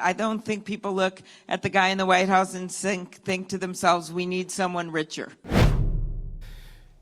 I don't think people look at the guy in the White House and think to themselves, we need someone richer.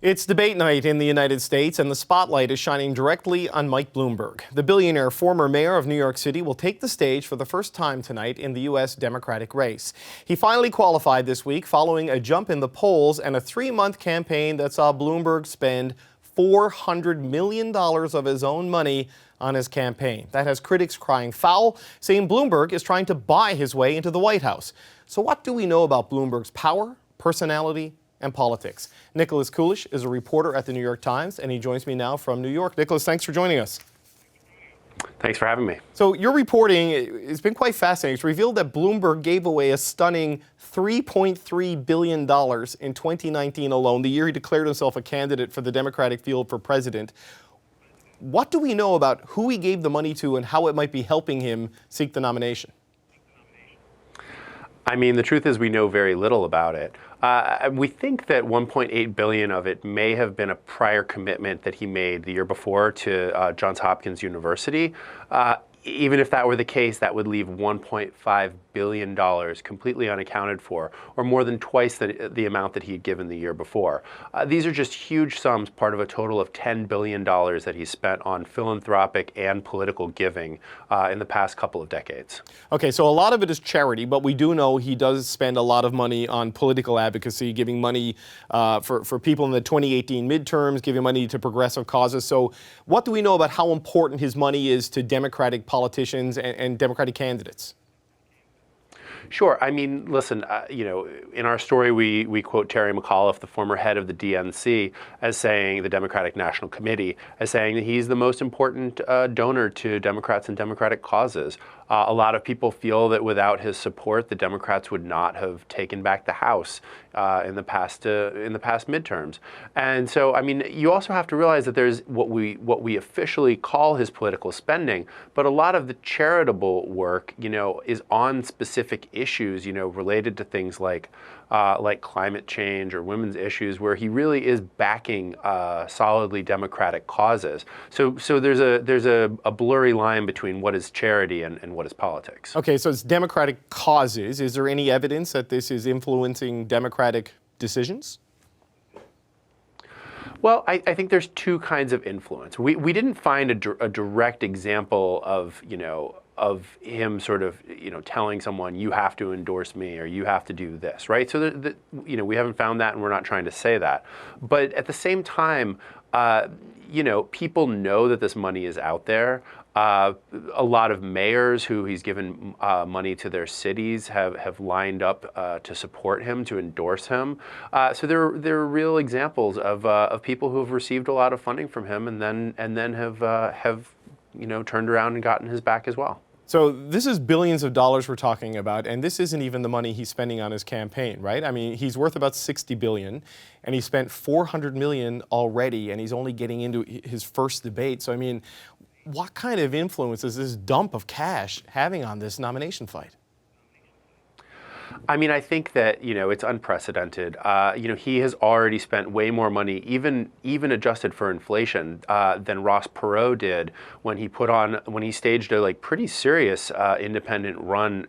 It's debate night in the United States, and the spotlight is shining directly on Mike Bloomberg. The billionaire former mayor of New York City will take the stage for the first time tonight in the U.S. Democratic race. He finally qualified this week following a jump in the polls and a 3-month campaign that saw Bloomberg spend $400 million of his own money on his campaign. That has critics crying foul, saying Bloomberg is trying to buy his way into the White House. So what do we know about Bloomberg's power, personality, and politics? Nicholas Coolish is a reporter at the New York Times, and he joins me now from New York. Nicholas, thanks for joining us. Thanks for having me. So your reporting has been quite fascinating. It's revealed that Bloomberg gave away a stunning $3.3 billion in 2019 alone, the year he declared himself a candidate for the Democratic field for president. What do we know about who he gave the money to and how it might be helping him seek the nomination? I mean, the truth is we know very little about it. We think that $1.8 billion of it may have been a prior commitment that he made the year before to Johns Hopkins University. Even if that were the case, that would leave $1.5 billion completely unaccounted for, or more than twice the amount that he had given the year before. These are just huge sums, part of a total of $10 billion that he spent on philanthropic and political giving in the past couple of decades. Okay, so a lot of it is charity, but we do know he does spend a lot of money on political advocacy, giving money for people in the 2018 midterms, giving money to progressive causes. So what do we know about how important his money is to Democratic politicians and Democratic candidates? Sure. I mean, listen, in our story, we quote Terry McAuliffe, the former head of the DNC, as saying, the Democratic National Committee, as saying that he's the most important donor to Democrats and Democratic causes. A lot of people feel that without his support, the Democrats would not have taken back the House in the past midterms. And so, I mean, you also have to realize that there's what we officially call his political spending, but a lot of the charitable work, is on specific issues, related to things like climate change or women's issues, where he really is backing solidly Democratic causes. So there's a blurry line between what is charity and what is politics. Okay, so it's Democratic causes. Is there any evidence that this is influencing Democratic decisions? Well, I think there's two kinds of influence. We didn't find a direct example of him sort of, telling someone, you have to endorse me or you have to do this, right? So, we haven't found that, and we're not trying to say that. But at the same time, people know that this money is out there. A lot of mayors who he's given money to their cities have lined up to support him, to endorse him. So there are real examples of people who have received a lot of funding from him and then have turned around and gotten his back as well. So this is billions of dollars we're talking about, and this isn't even the money he's spending on his campaign, right? I mean, he's worth about $60 billion, and he spent $400 million already, and he's only getting into his first debate. So, I mean, what kind of influence is this dump of cash having on this nomination fight? I mean, I think that, it's unprecedented. He has already spent way more money, even adjusted for inflation, than Ross Perot did when he staged a pretty serious independent run,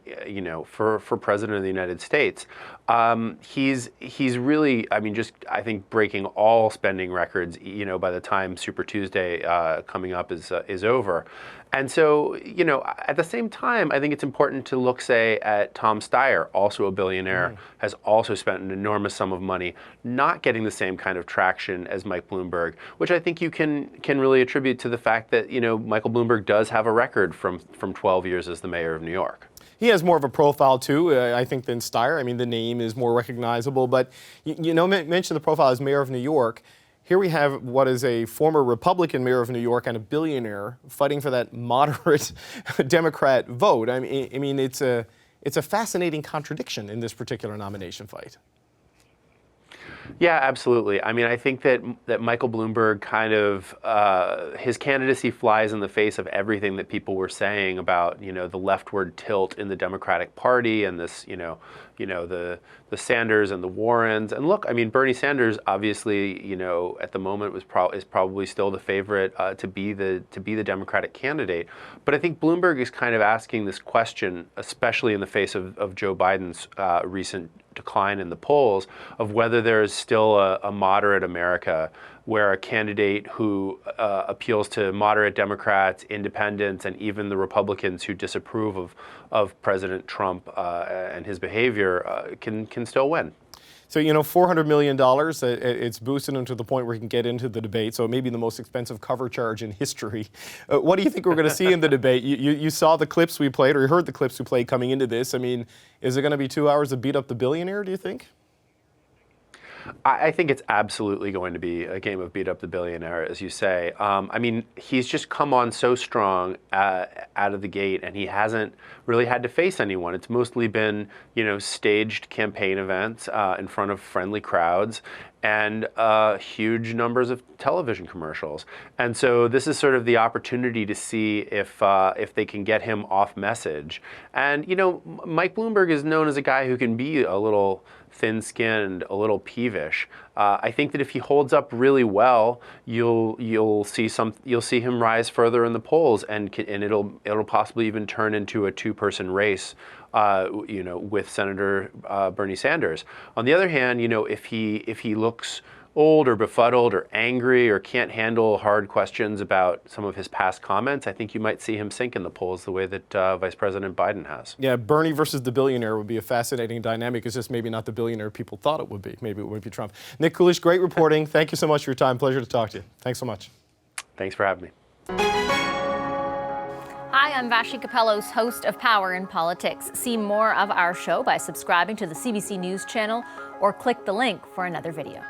for president of the United States. He's really, I think breaking all spending records, by the time Super Tuesday coming up is over. And so, at the same time, I think it's important to look, say, at Tom Steyer, also a billionaire, has also spent an enormous sum of money, not getting the same kind of traction as Mike Bloomberg, which I think you can really attribute to the fact that, Michael Bloomberg does have a record from 12 years as the mayor of New York. He has more of a profile, too, I think, than Steyer. I mean, the name is more recognizable. But, mention the profile as mayor of New York. Here we have what is a former Republican mayor of New York and a billionaire fighting for that moderate Democrat vote. I mean, it's a fascinating contradiction in this particular nomination fight. Yeah, absolutely. I mean, I think that Michael Bloomberg kind of his candidacy flies in the face of everything that people were saying about the leftward tilt in the Democratic Party and this the Sanders and the Warrens. And look, I mean, Bernie Sanders obviously at the moment is probably still the favorite to be the Democratic candidate. But I think Bloomberg is kind of asking this question, especially in the face of Joe Biden's recent decline in the polls, of whether there is still a moderate America where a candidate who appeals to moderate Democrats, independents, and even the Republicans who disapprove of President Trump and his behavior can still win. So, $400 million, it's boosted him to the point where he can get into the debate. So it may be the most expensive cover charge in history. What do you think we're going to see in the debate? You saw the clips we played, or you heard the clips we played coming into this. I mean, is it going to be 2 hours of beat up the billionaire, do you think? I think it's absolutely going to be a game of beat up the billionaire, as you say. I mean, he's just come on so strong out of the gate, and he hasn't really had to face anyone. It's mostly been, staged campaign events in front of friendly crowds and huge numbers of television commercials. And so this is sort of the opportunity to see if they can get him off message. And, Mike Bloomberg is known as a guy who can be a little thin-skinned, a little peevish. I think that if he holds up really well, you'll see him rise further in the polls, and it'll possibly even turn into a two-person race, with Senator Bernie Sanders. On the other hand, if he looks old or befuddled or angry or can't handle hard questions about some of his past comments, I think you might see him sink in the polls the way that Vice President Biden has. Yeah, Bernie versus the billionaire would be a fascinating dynamic. It's just maybe not the billionaire people thought it would be. Maybe it would be Trump. Nick Kulish, great reporting. Thank you so much for your time. Pleasure to talk to you. Thanks so much. Thanks for having me. Hi, I'm Vashi Capellos, host of Power in Politics. See more of our show by subscribing to the CBC News channel or click the link for another video.